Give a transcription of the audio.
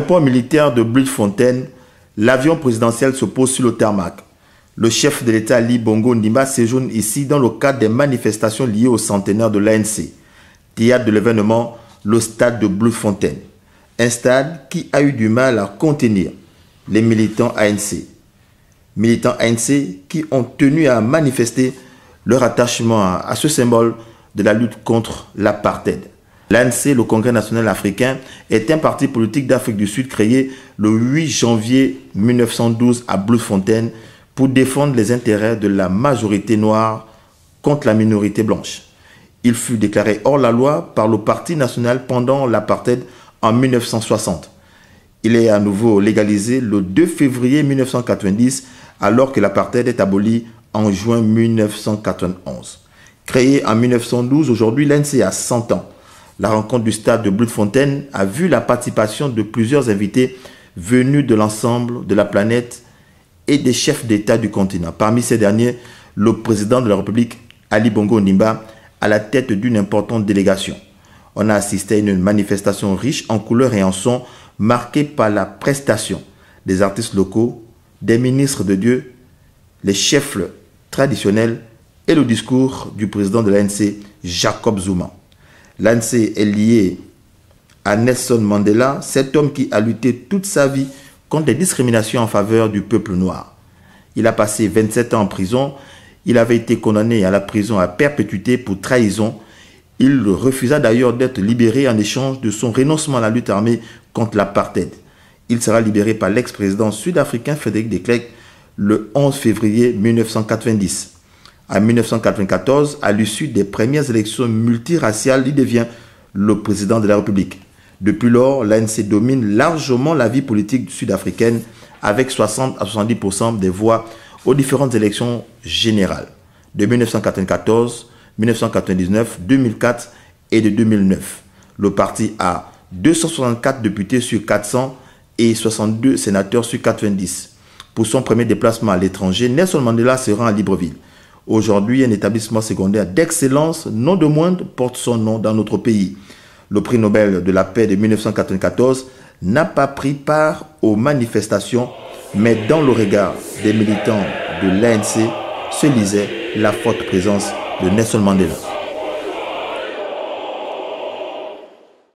L'aéroport militaire de Bloemfontein, l'avion présidentiel se pose sur le tarmac. Le chef de l'État Ali Bongo Ondimba séjourne ici dans le cadre des manifestations liées au centenaire de l'ANC. Théâtre de l'événement, le stade de Bloemfontein. Un stade qui a eu du mal à contenir les militants ANC. Militants ANC qui ont tenu à manifester leur attachement à ce symbole de la lutte contre l'apartheid. L'ANC, le Congrès national africain, est un parti politique d'Afrique du Sud créé le 8 janvier 1912 à Bloemfontein pour défendre les intérêts de la majorité noire contre la minorité blanche. Il fut déclaré hors la loi par le Parti national pendant l'apartheid en 1960. Il est à nouveau légalisé le 2 février 1990 alors que l'apartheid est aboli en juin 1991. Créé en 1912, aujourd'hui l'ANC a 100 ans. La rencontre du stade de Bloemfontein a vu la participation de plusieurs invités venus de l'ensemble de la planète et des chefs d'État du continent. Parmi ces derniers, le président de la République, Ali Bongo Ondimba, à la tête d'une importante délégation. On a assisté à une manifestation riche en couleurs et en sons, marquée par la prestation des artistes locaux, des ministres de Dieu, les chefs traditionnels et le discours du président de l'ANC, Jacob Zuma. L'ANC est lié à Nelson Mandela, cet homme qui a lutté toute sa vie contre les discriminations en faveur du peuple noir. Il a passé 27 ans en prison. Il avait été condamné à la prison à perpétuité pour trahison. Il refusa d'ailleurs d'être libéré en échange de son renoncement à la lutte armée contre l'apartheid. Il sera libéré par l'ex-président sud-africain Frédéric de Klerk le 11 février 1990. En 1994, à l'issue des premières élections multiraciales, il devient le président de la République. Depuis lors, l'ANC domine largement la vie politique sud-africaine avec 60 à 70% des voix aux différentes élections générales de 1994, 1999, 2004 et de 2009. Le parti a 264 députés sur 400 et 62 sénateurs sur 90. Pour son premier déplacement à l'étranger, Nelson Mandela se rend à Libreville. Aujourd'hui, un établissement secondaire d'excellence, non de moindre, porte son nom dans notre pays. Le prix Nobel de la paix de 1994 n'a pas pris part aux manifestations, mais dans le regard des militants de l'ANC se lisait la forte présence de Nelson Mandela.